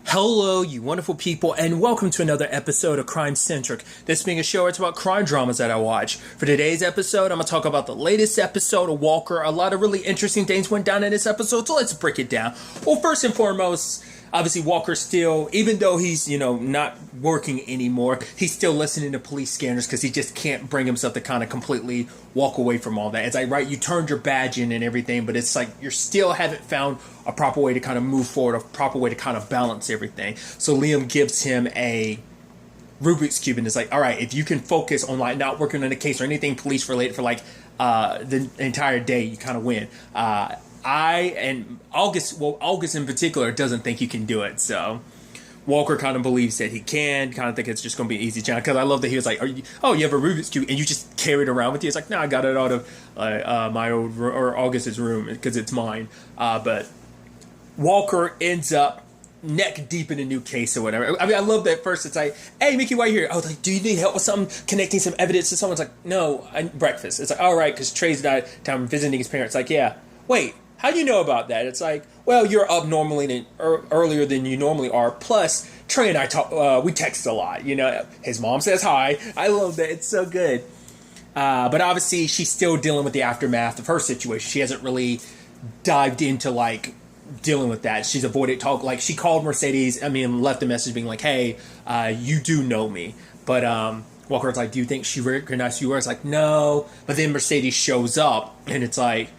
Hello, you wonderful people, and welcome to another episode of Crime Centric. This being a show where it's about crime dramas that I watch. For today's episode, I'm going to talk about the latest episode of Walker. A lot of really interesting things went down in this episode, so let's break it down. Well, first and foremost, obviously Walker still, even though he's, not working anymore, he's still listening to police scanners because he just can't bring himself to kind of completely walk away from all that. It's like, right, you turned your badge in and everything, but it's like you still haven't found a proper way to kind of move forward, a proper way to kind of balance everything. So Liam gives him a Rubik's Cube and it's like, all right, if you can focus on like not working on a case or anything police related for like the entire day, you kind of win. August in particular doesn't think you can do it. So Walker kind of believes that he can, kind of think it's just going to be an easy challenge. Because I love that he was like, you have a Rubik's Cube and you just carry it around with you. It's like, no, I got it out of my old, or August's room because it's mine. But Walker ends up neck deep in a new case or whatever. I mean, I love that at first it's like, hey, Mickey, why are you here? I was like, do you need help with something, connecting some evidence to someone? It's like, no, breakfast. It's like, all right, because Trey's died, time visiting his parents. Like, yeah, wait. How do you know about that? It's like, well, you're up earlier than you normally are. Plus, Trey and I we text a lot. His mom says hi. I love that. It's so good. But obviously, she's still dealing with the aftermath of her situation. She hasn't really dived into like dealing with that. She's avoided talk. Like she called Mercedes. Left a message being like, hey, you do know me. But Walker was like, do you think she recognized you? It's like, no. But then Mercedes shows up, and it's like.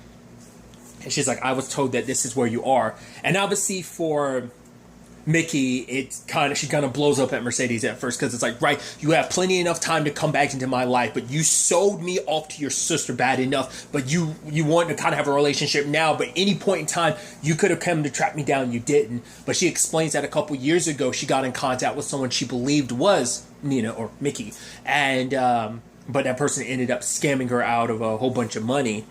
And she's like, I was told that this is where you are. And obviously for Mickey, she kind of blows up at Mercedes at first because it's like, right, you have plenty enough time to come back into my life, but you sold me off to your sister bad enough, but you want to kind of have a relationship now, but any point in time, you could have come to track me down, you didn't. But she explains that a couple years ago, she got in contact with someone she believed was Nina or Mickey. And, but that person ended up scamming her out of a whole bunch of money.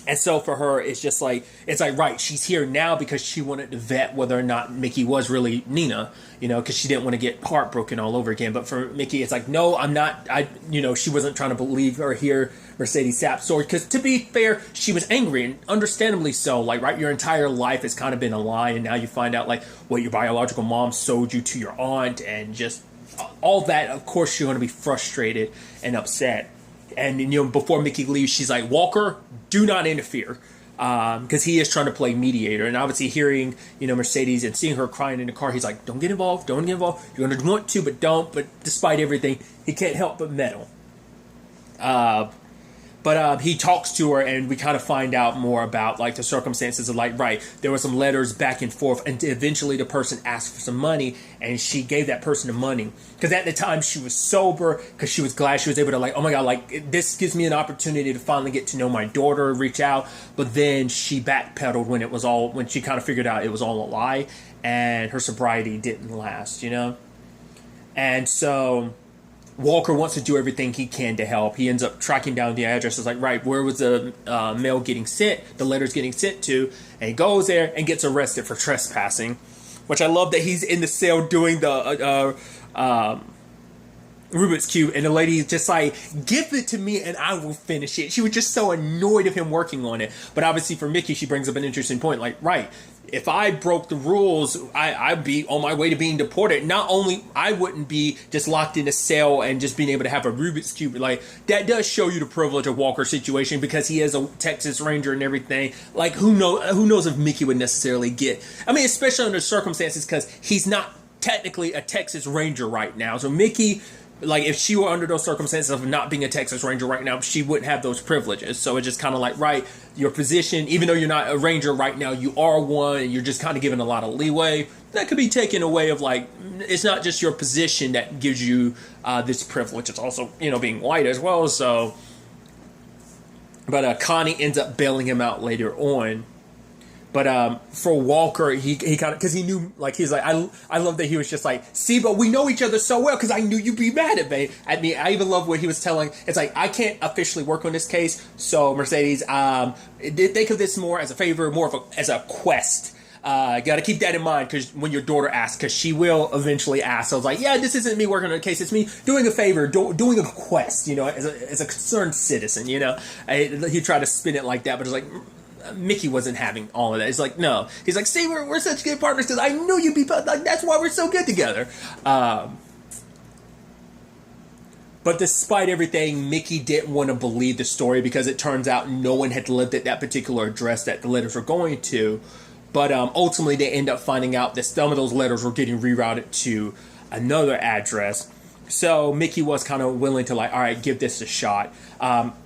And so for her, it's just like, right, she's here now because she wanted to vet whether or not Mickey was really Nina, because she didn't want to get heartbroken all over again. But for Mickey, it's like, no, I'm not, she wasn't trying to believe or hear Mercedes Sapp's story. Because to be fair, she was angry and understandably so. Like, right, your entire life has kind of been a lie. And now you find out, like, what your biological mom sold you to your aunt and just all that. Of course, you're going to be frustrated and upset. And before Mickey leaves, she's like, Walker, do not interfere, because he is trying to play mediator. And obviously hearing, Mercedes and seeing her crying in the car, he's like, don't get involved. You're going to want to, but don't. But despite everything, he can't help but meddle. But he talks to her, and we kind of find out more about, like, the circumstances of, like, right, there were some letters back and forth, and eventually the person asked for some money, and she gave that person the money. Because at the time, she was sober, because she was glad she was able to, like, oh my God, like, this gives me an opportunity to finally get to know my daughter, reach out. But then she backpedaled when she kind of figured out it was all a lie, and her sobriety didn't last, And so Walker wants to do everything he can to help. He ends up tracking down the address. It's like, right, where was the mail getting sent, the letters getting sent to? And he goes there and gets arrested for trespassing, which I love that he's in the cell doing the Rubik's Cube, and the lady just like, give it to me and I will finish it. She was just so annoyed of him working on it. But obviously for Mickey, she brings up an interesting point. Like, right, if I broke the rules, I'd be on my way to being deported. Not only I wouldn't be just locked in a cell and just being able to have a Rubik's Cube. Like, that does show you the privilege of Walker's situation because he is a Texas Ranger and everything. Like, who knows if Mickey would necessarily get, especially under circumstances, because he's not technically a Texas Ranger right now. So Mickey, like, if she were under those circumstances of not being a Texas Ranger right now, she wouldn't have those privileges. So it's just kind of like, right, your position, even though you're not a Ranger right now, you are one, and you're just kind of given a lot of leeway. That could be taken away of, like, it's not just your position that gives you this privilege. It's also, being white as well. So, but Connie ends up bailing him out later on. But for Walker, he kind of, because he knew, like, he's like, I love that he was just like, see, but we know each other so well because I knew you'd be mad at me. I even love what he was telling. It's like, I can't officially work on this case, so Mercedes, think of this more as a favor, as a quest. Got to keep that in mind because when your daughter asks, because she will eventually ask. So I was like, yeah, this isn't me working on a case. It's me doing a favor, doing a quest, as a concerned citizen, He tried to spin it like that, but it's like, Mickey wasn't having all of that. It's like, no. He's like, see, we're such good partners because I knew you'd be, like, that's why we're so good together. But despite everything, Mickey didn't want to believe the story because it turns out no one had lived at that particular address that the letters were going to. But ultimately, they end up finding out that some of those letters were getting rerouted to another address. So Mickey was kind of willing to, like, all right, give this a shot.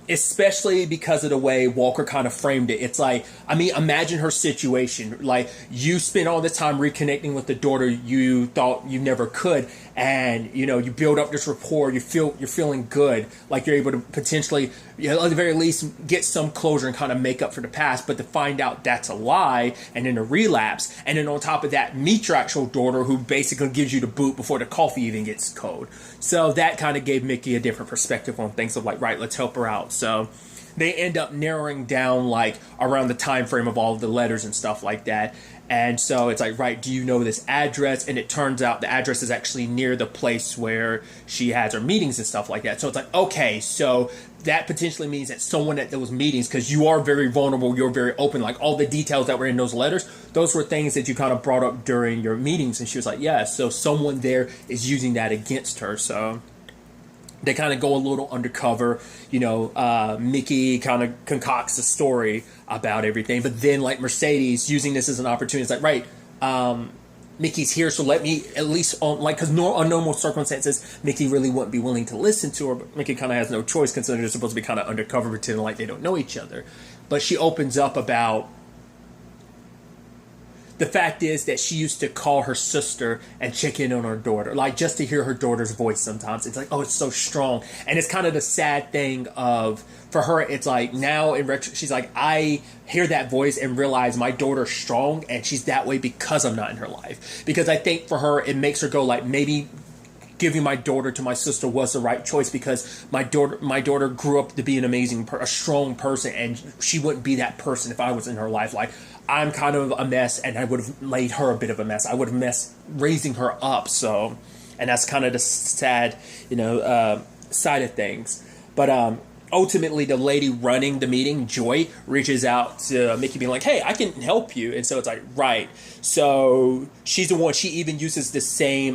Especially because of the way Walker kind of framed it. It's like, I mean, imagine her situation. Like, you spend all this time reconnecting with the daughter you thought you never could, and you know, you build up this rapport. You're feeling good, like you're able to potentially, you know, at the very least, get some closure and kind of make up for the past. But to find out that's a lie, and then a relapse, and then on top of that, meet your actual daughter, who basically gives you the boot before the coffee even gets cold. So that kind of gave Mickey a different perspective on things of like, right, let's help her out. So they end up narrowing down like around the time frame of all of the letters and stuff like that. And so it's like, right, do you know this address? And it turns out the address is actually near the place where she has her meetings and stuff like that. So it's like, okay, so that potentially means that someone at those meetings, because you are very vulnerable, you're very open, like all the details that were in those letters, those were things that you kind of brought up during your meetings. And she was like, yeah, so someone there is using that against her. So they kind of go a little undercover, you know, Mickey kind of concocts a story about everything. But then, like, Mercedes, using this as an opportunity, it's like, right, Mickey's here, so let me at least, like, because on normal circumstances, Mickey really wouldn't be willing to listen to her, but Mickey kind of has no choice, considering they're supposed to be kind of undercover, pretending like they don't know each other. But she opens up about the fact is that she used to call her sister and check in on her daughter, like just to hear her daughter's voice sometimes. It's like, oh, it's so strong. And it's kind of the sad thing of, for her, it's like now in retro, she's like, I hear that voice and realize my daughter's strong and she's that way because I'm not in her life. Because I think for her, it makes her go like, maybe giving my daughter to my sister was the right choice, because my daughter grew up to be an amazing, a strong person, and she wouldn't be that person if I was in her life. Like, I'm kind of a mess, and I would have made her a bit of a mess. I would have messed raising her up. So, and that's kind of the sad, you know, side of things. But ultimately, the lady running the meeting, Joy, reaches out to Mickey, being like, hey, I can help you. And so it's like, right. So she's the one, she even uses the same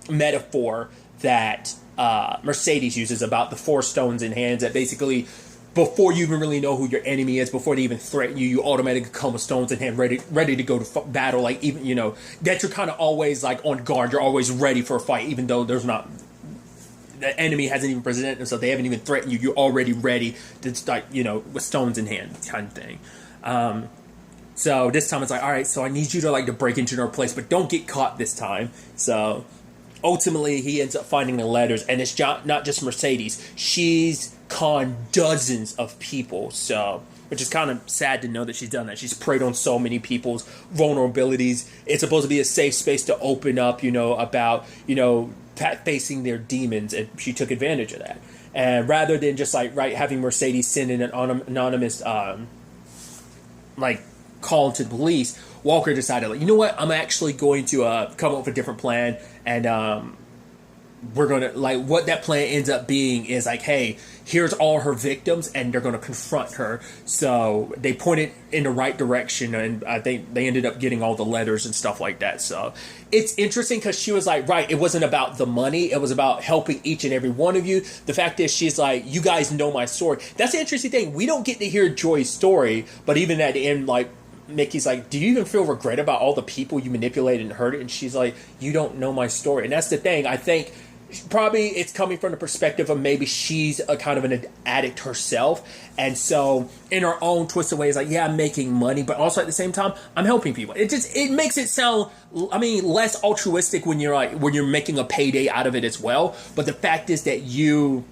metaphor that Mercedes uses about the 4 stones in hands, that basically, before you even really know who your enemy is, before they even threaten you, you automatically come with stones in hand, ready to go to battle. Like, even, you know, that you're kind of always like on guard. You're always ready for a fight, even though there's not, the enemy hasn't even presented themselves. They haven't even threatened you. You're already ready to start, you know, with stones in hand, kind of thing. So this time it's like, all right, so I need you to like to break into her place, but don't get caught this time. So ultimately, he ends up finding the letters, and it's not just Mercedes. She's conned dozens of people, so, which is kind of sad to know that she's done that. She's preyed on so many people's vulnerabilities. It's supposed to be a safe space to open up, you know, about, you know, facing their demons, and she took advantage of that. And rather than just like, right, having Mercedes send in an anonymous like call to the police, Walker decided, like, you know what, I'm actually going to come up with a different plan, and we're going to, like, what that plan ends up being is like, hey, here's all her victims, and they're going to confront her. So they pointed in the right direction, and I think they ended up getting all the letters and stuff like that. So it's interesting because she was like, right, it wasn't about the money, it was about helping each and every one of you. The fact is, she's like, you guys know my story. That's the interesting thing. We don't get to hear Joy's story, but even at the end, like, Mickey's like, do you even feel regret about all the people you manipulated and hurt? And she's like, you don't know my story. And that's the thing. I think probably it's coming from the perspective of maybe she's a kind of an addict herself, and so in her own twisted way, it's like, yeah, I'm making money, but also at the same time, I'm helping people. It makes it sound, I mean, less altruistic when you're making a payday out of it as well. But the fact is that it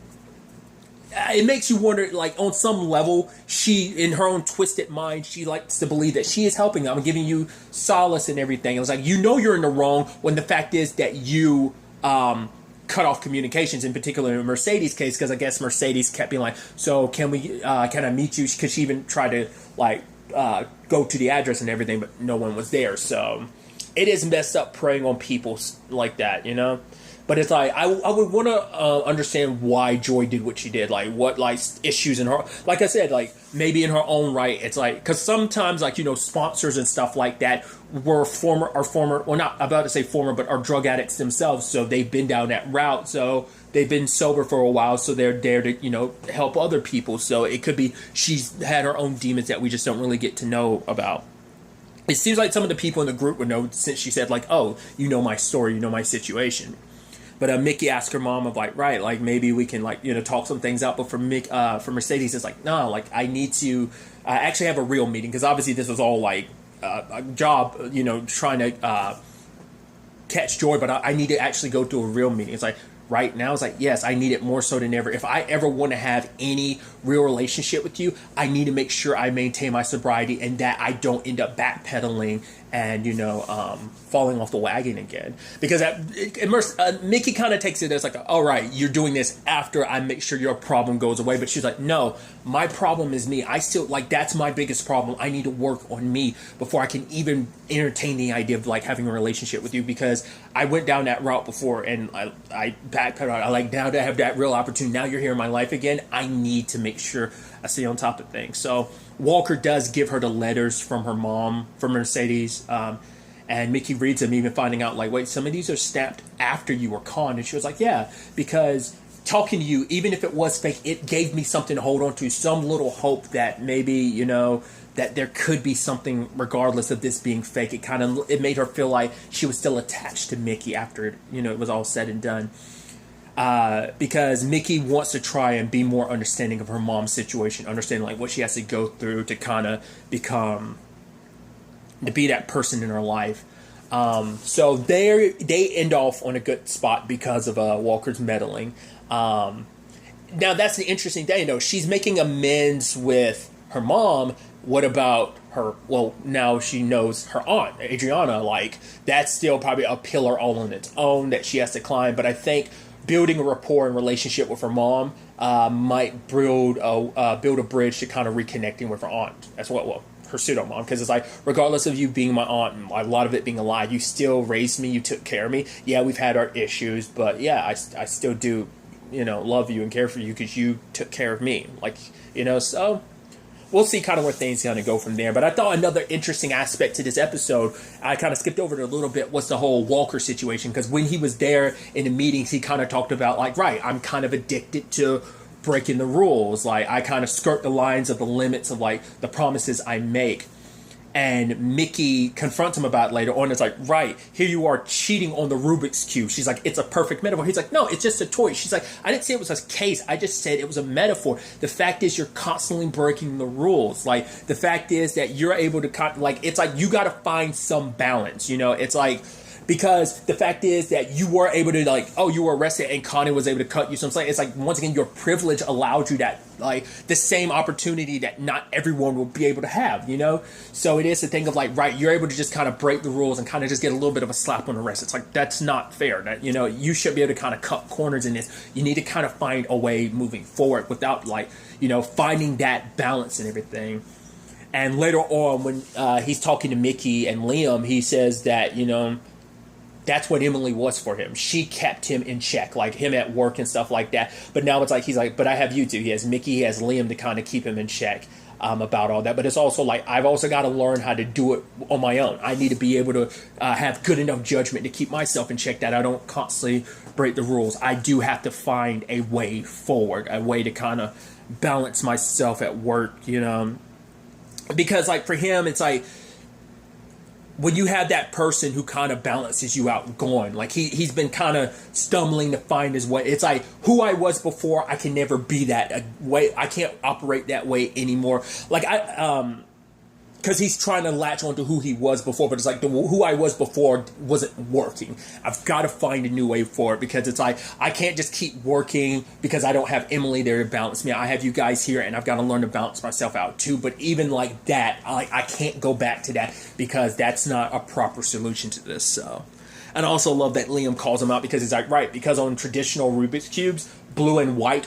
makes you wonder, like, on some level, she, in her own twisted mind, she likes to believe that she is helping them and giving you solace and everything. It was like, you know, you're in the wrong, when the fact is that you cut off communications, in particular in Mercedes' case, because I guess Mercedes kept being like, so can I meet you? Because she even tried to, like, go to the address and everything, but no one was there. So it is messed up preying on people like that, you know? But it's like I would want to understand why Joy did what she did, like what like issues in her, like I said, like maybe in her own right. It's like because sometimes like sponsors and stuff like that were former, well, not about to say former, but are drug addicts themselves, so they've been down that route, so they've been sober for a while, so they're there to help other people. So it could be she's had her own demons that we just don't really get to know about. It seems like some of the people in the group would know, since she said like, oh, my story, my situation. But Mickey asked her mom of like, right, like maybe we can like talk some things out. But for Mercedes, it's like, no, like I need to actually have a real meeting, because obviously this was all like a job, trying to catch Joy. But I need to actually go to a real meeting. It's like right now, it's like, yes, I need it more so than ever. If I ever want to have any real relationship with you, I need to make sure I maintain my sobriety and that I don't end up backpedaling and falling off the wagon again. Because Mickey kind of takes it as like, all right, you're doing this after I make sure your problem goes away. But she's like, no, my problem is me. I still, like, that's my biggest problem. I need to work on me before I can even entertain the idea of like having a relationship with you, because I went down that route before and I backpedaled. I like, now that I have that real opportunity, now you're here in my life again, I need to make sure I stay on top of things. So Walker does give her the letters from her mom, from Mercedes, and Mickey reads them, even finding out like, wait, some of these are stamped after you were conned. And she was like, yeah, because talking to you, even if it was fake, it gave me something to hold on to, some little hope that maybe, that there could be something regardless of this being fake. It made her feel like she was still attached to Mickey after, it was all said and done. Because Mickey wants to try and be more understanding of her mom's situation, understanding like what she has to go through to kind of to be that person in her life. So they end off on a good spot because of Walker's meddling. Now that's the interesting thing, though. She's making amends with her mom. What about her? Well, now she knows her aunt, Adriana. Like, that's still probably a pillar all on its own that she has to climb. But I think building a rapport and relationship with her mom might build a bridge to kind of reconnecting with her aunt. That's her pseudo mom, because it's like, regardless of you being my aunt and a lot of it being a lie, you still raised me, you took care of me. Yeah, we've had our issues, but yeah, I still do, love you and care for you because you took care of me. Like, so we'll see kind of where things kind of go from there. But I thought another interesting aspect to this episode, I kind of skipped over it a little bit, was the whole Walker situation. Because when he was there in the meetings, he kind of talked about like, right, I'm kind of addicted to breaking the rules. Like, I kind of skirt the lines of the limits of like the promises I make. And Mickey confronts him about it later on. It's like, right, here you are cheating on the Rubik's Cube. She's like, it's a perfect metaphor. He's like, no, it's just a toy. She's like, I didn't say it was a case. I just said it was a metaphor. The fact is, you're constantly breaking the rules. Like, the fact is that you're able to, like, it's like you got to find some balance. It's like, because the fact is that you were able to, like, oh, you were arrested and Connie was able to cut you. So it's like, once again, your privilege allowed you that, like, the same opportunity that not everyone will be able to have, So it is the thing of like, right, you're able to just kind of break the rules and kind of just get a little bit of a slap on the wrist. It's like, that's not fair. That, you should be able to kind of cut corners in this. You need to kind of find a way moving forward without like, finding that balance and everything. And later on, when he's talking to Mickey and Liam, he says that, that's what Emily was for him. She kept him in check, like him at work and stuff like that. But now it's like, he's like, but I have you two. He has Mickey, he has Liam to kind of keep him in check about all that. But it's also like, I've also got to learn how to do it on my own. I need to be able to have good enough judgment to keep myself in check, that I don't constantly break the rules. I do have to find a way forward, a way to kind of balance myself at work, Because like for him, it's like, when you have that person who kind of balances you out going, like he's been kind of stumbling to find his way. It's like, who I was before, I can never be that way. I can't operate that way anymore. Like because he's trying to latch onto who he was before, but it's like who I was before wasn't working. I've got to find a new way for it, because it's like, I can't just keep working because I don't have Emily there to balance me. I have you guys here, and I've got to learn to balance myself out too. But even like that, I can't go back to that, because that's not a proper solution to this. So, and I also love that Liam calls him out, because he's like, right, because on traditional Rubik's Cubes, blue and white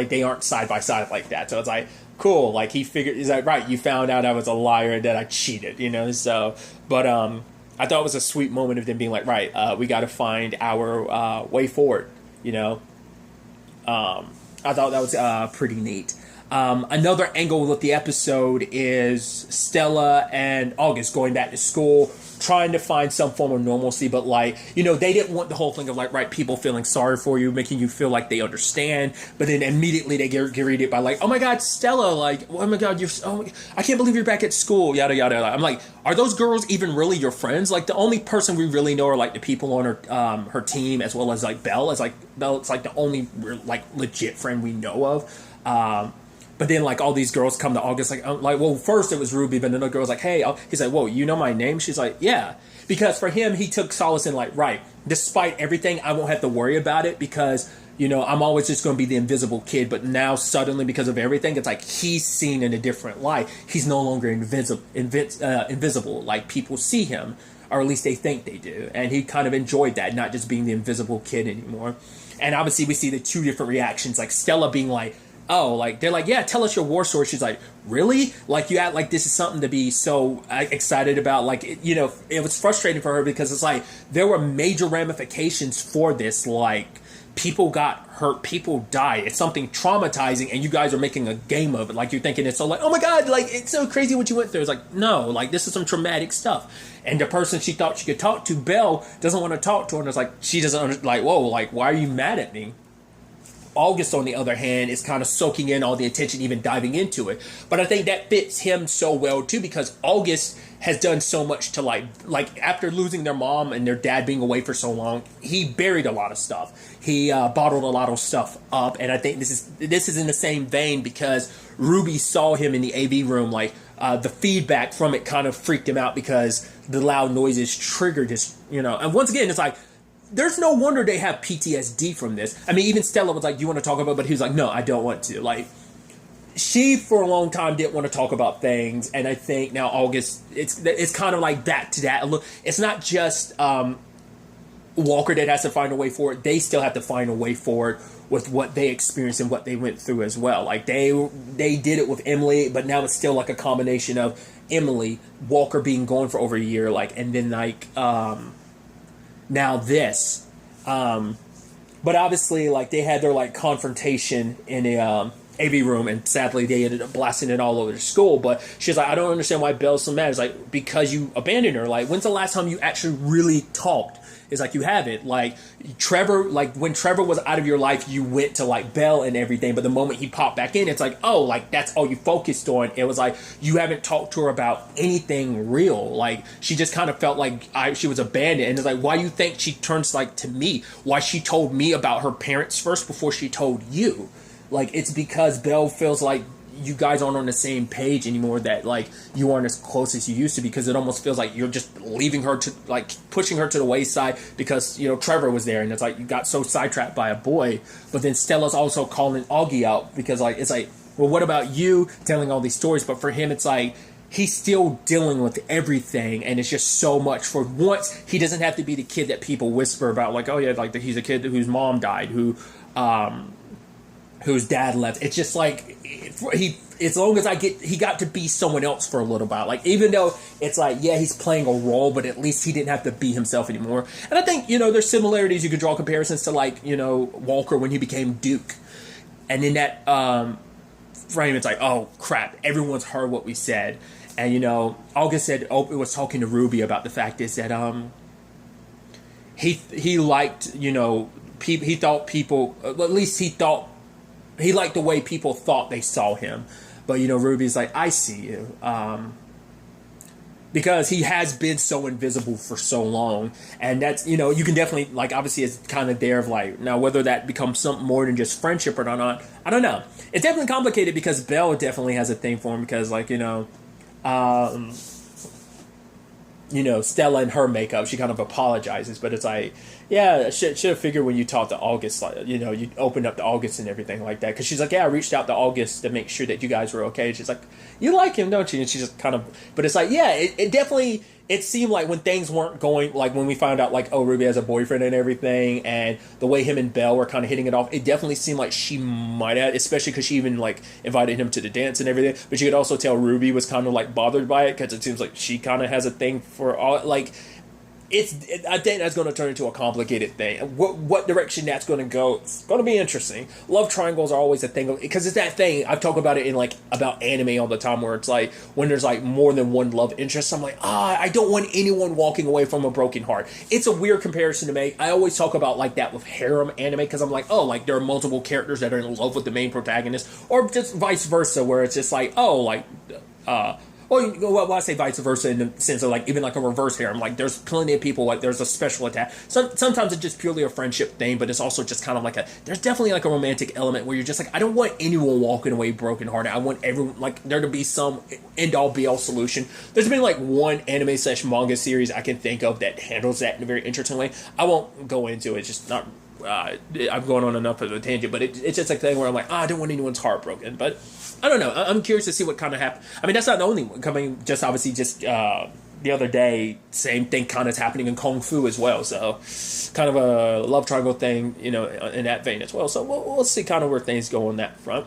they aren't side by side like that. So it's like, cool, like he's like, right, you found out I was a liar and that I cheated, So, but I thought it was a sweet moment of them being like, right, we got to find our way forward, you know. I thought that was pretty neat. Another angle with the episode is Stella and August going back to school, trying to find some form of normalcy, but like, you know, they didn't want the whole thing of like, right, people feeling sorry for you, making you feel like they understand, but then immediately they get greeted by like, oh my God, Stella, like, oh my God, I can't believe you're back at school, yada, yada, yada. I'm like, are those girls even really your friends? Like, the only person we really know are like the people on her team, as well as like Belle. It's like the only like legit friend we know of. But then, like, all these girls come to August, like, well, first it was Ruby, but then the girl was like, hey, he's like, whoa, you know my name? She's like, yeah. Because for him, he took solace in, like, right, despite everything, I won't have to worry about it because, you know, I'm always just going to be the invisible kid. But now, suddenly, because of everything, it's like he's seen in a different light. He's no longer invisible. Like, people see him, or at least they think they do. And he kind of enjoyed that, not just being the invisible kid anymore. And obviously, we see the two different reactions, like Stella being like, oh, like, they're like, yeah, tell us your war story. She's like, really? Like, you act like this is something to be so excited about. Like, you know, it was frustrating for her because it's like, there were major ramifications for this. Like, people got hurt, people died. It's something traumatizing, and you guys are making a game of it. Like, you're thinking it's so like, oh my God, like, it's so crazy what you went through. It's like, no, like, this is some traumatic stuff. And the person she thought she could talk to, Belle, doesn't want to talk to her. And it's like, she doesn't, like, whoa, like, why are you mad at me? August, on the other hand, is kind of soaking in all the attention, even diving into it. But I think that fits him so well, too, because August has done so much to, like after losing their mom and their dad being away for so long, he buried a lot of stuff. He bottled a lot of stuff up, and I think this is in the same vein because Ruby saw him in the AV room, like, the feedback from it kind of freaked him out because the loud noises triggered his, you know. And once again, it's like, there's no wonder they have PTSD from this. I mean, even Stella was like, do you want to talk about it? But he was like, no, I don't want to. Like, she, for a long time, didn't want to talk about things. And I think now August, it's kind of like back to that. Look, it's not just Walker that has to find a way forward. They still have to find a way forward with what they experienced and what they went through as well. Like, they did it with Emily, but now it's still like a combination of Emily, Walker being gone for over a year, like, and then like now this, but obviously, like, they had their like confrontation in a AV room, and sadly they ended up blasting it all over the school. But she's like, I don't understand why Belle's so mad. It's like, because you abandoned her. Like, when's the last time you actually really talked? It's like, you haven't. Like, Trevor, like, when Trevor was out of your life, you went to like Belle and everything, but the moment he popped back in, it's like, oh, like, that's all you focused on. It was like, you haven't talked to her about anything real. Like, she just kind of felt like she was abandoned. And it's like, why do you think she turns like to me? Why she told me about her parents first before she told you? Like, it's because Belle feels like you guys aren't on the same page anymore, that like you aren't as close as you used to, because it almost feels like you're just leaving her to, like, pushing her to the wayside because, you know, Trevor was there, and it's like you got so sidetracked by a boy. But then Stella's also calling Augie out because, like, it's like, well, what about you telling all these stories? But for him, it's like he's still dealing with everything, and it's just so much. For once, he doesn't have to be the kid that people whisper about, like, oh yeah, like he's a kid whose mom died, whose dad left. It's just like, as long as he got to be someone else for a little while. Like, even though it's like, yeah, he's playing a role, but at least he didn't have to be himself anymore. And I think, you know, there's similarities. You could draw comparisons to, like, you know, Walker when he became Duke. And in that frame, it's like, oh crap, everyone's heard what we said. And, you know, August said, it was talking to Ruby about the fact is that he liked, you know, he thought people, at least he liked the way people thought they saw him. But, you know, Ruby's like, I see you. Because he has been so invisible for so long. And that's, you know, you can definitely, like, obviously it's kind of there of like, now whether that becomes something more than just friendship or not, I don't know. It's definitely complicated because Belle definitely has a thing for him because, like, you know, Stella and her makeup, she kind of apologizes, but it's like, yeah, should have figured when you talked to August, like, you know, you opened up to August and everything like that. Because she's like, yeah, I reached out to August to make sure that you guys were okay. She's like, you like him, don't you? And she's just kind of, but it's like, yeah, it definitely, it seemed like when things weren't going, like when we found out, like, oh, Ruby has a boyfriend and everything, and the way him and Belle were kind of hitting it off, it definitely seemed like she might have, especially because she even, like, invited him to the dance and everything. But you could also tell Ruby was kind of, like, bothered by it, because it seems like she kind of has a thing for all, like, I think that's going to turn into a complicated thing. What direction that's going to go, it's going to be interesting. Love triangles are always a thing, because it's that thing. I've talked about it in like about anime all the time, where it's like when there's like more than one love interest, I'm like, I don't want anyone walking away from a broken heart. It's a weird comparison to make. I always talk about like that with harem anime, because I'm like, oh, like there are multiple characters that are in love with the main protagonist, or just vice versa, where it's just like, oh, like well, I say vice versa in the sense of like even like a reverse harem. Like there's plenty of people, like there's a special attack. Sometimes it's just purely a friendship thing, but it's also just kind of like there's definitely like a romantic element where you're just like, I don't want anyone walking away brokenhearted. I want everyone, like there to be some end all be all solution. There's been like one anime / manga series I can think of that handles that in a very interesting way. I won't go into it. It's just not. I'm going on enough of a tangent, but it's just like a thing where I'm like, I don't want anyone's heart broken. But I don't know. I'm curious to see what kind of happens. I mean, that's not the only one coming. Just obviously, just the other day, same thing kind of is happening in Kung Fu as well. So kind of a love triangle thing, in that vein as well. So we'll see kind of where things go on that front.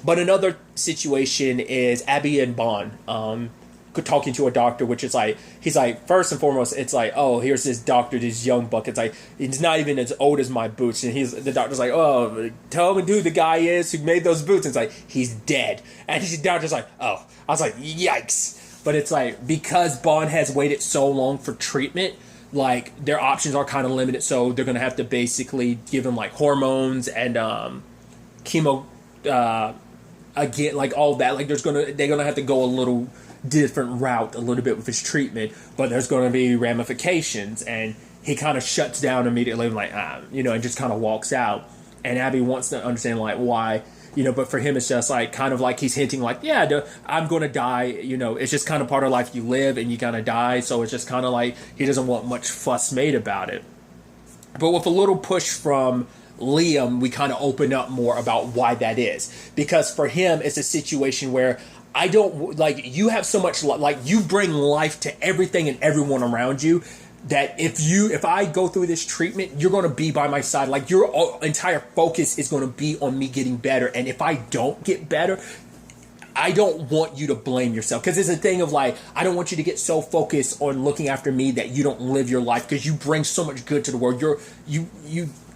But another situation is Abby and Bond. Talking to a doctor, which is like, he's like, first and foremost, it's like, oh, here's this doctor, this young buck. It's like, he's not even as old as my boots. And the doctor's like, oh, tell me who the guy is who made those boots. And it's like, he's dead. And the doctor's like, oh. I was like, yikes. But it's like, because Bond has waited so long for treatment, like their options are kind of limited. So they're going to have to basically give him like hormones and chemo, again, like all that. Like they're going to have to go a little different route a little bit with his treatment, but there's going to be ramifications, and he kind of shuts down immediately, like and just kind of walks out. And Abby wants to understand like why, but for him it's just like kind of like he's hinting like, yeah, I'm going to die, it's just kind of part of life, you live and you kind of die. So it's just kind of like he doesn't want much fuss made about it. But with a little push from Liam, we kind of open up more about why that is, because for him it's a situation where I don't, like, you have so much, like, you bring life to everything and everyone around you, that if I go through this treatment, you're going to be by my side. Like, your entire focus is going to be on me getting better. And if I don't get better, I don't want you to blame yourself. Because it's a thing of, like, I don't want you to get so focused on looking after me that you don't live your life, because you bring so much good to the world.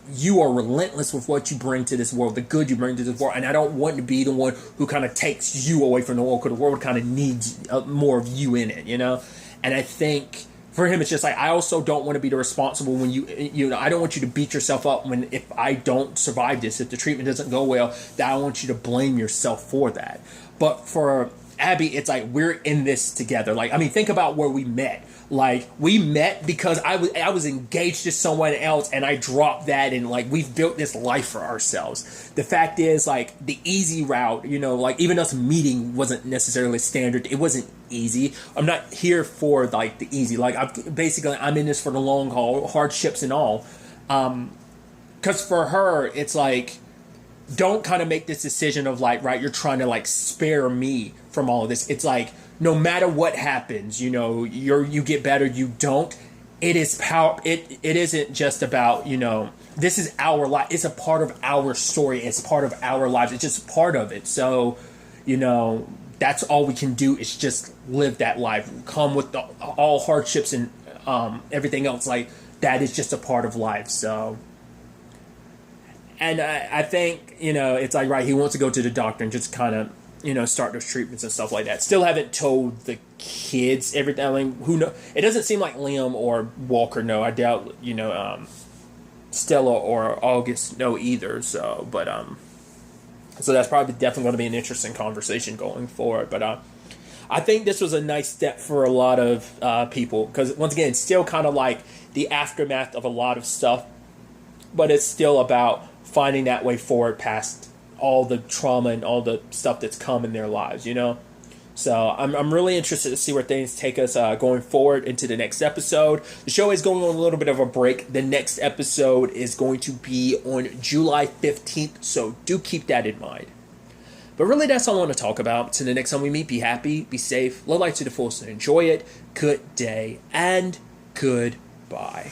You are relentless with what you bring to this world, the good you bring to this world, and I don't want to be the one who kind of takes you away from the world, because the world kind of needs more of you in it, And I think for him, it's just like, I also don't want to be the responsible when I don't want you to beat yourself up if I don't survive this, if the treatment doesn't go well, that I want you to blame yourself for that. But for Abby, it's like, we're in this together. Like, I mean, think about where we met. Like, we met because I was engaged to someone else, and I dropped that, and like we've built this life for ourselves. The fact is, like, the easy route, like even us meeting wasn't necessarily standard. It wasn't easy. I'm not here for like the easy. Like, I'm in this for the long haul, hardships and all. Because for her, it's like, don't kind of make this decision of like, right, you're trying to like spare me from all of this. It's like, no matter what happens, you get better, you don't. It is power. It isn't just about, this is our life. It's a part of our story. It's part of our lives. It's just part of it. So, that's all we can do is just live that life. Come with all hardships and everything else. Like, that is just a part of life. So, and I think, it's like, right, he wants to go to the doctor and just kind of, start those treatments and stuff like that. Still haven't told the kids everything. I mean, who knows? It doesn't seem like Liam or Walker know. I doubt, Stella or August know either. So, but, so that's probably definitely going to be an interesting conversation going forward. But, I think this was a nice step for a lot of people, because once again, it's still kind of like the aftermath of a lot of stuff, but it's still about finding that way forward past all the trauma and all the stuff that's come in their lives, So I'm really interested to see where things take us going forward into the next episode. The show is going on a little bit of a break. The next episode is going to be on July 15th, so do keep that in mind. But really, that's all I want to talk about. Till the next time we meet, be happy, be safe, live life to the fullest, and enjoy it. Good day, and goodbye.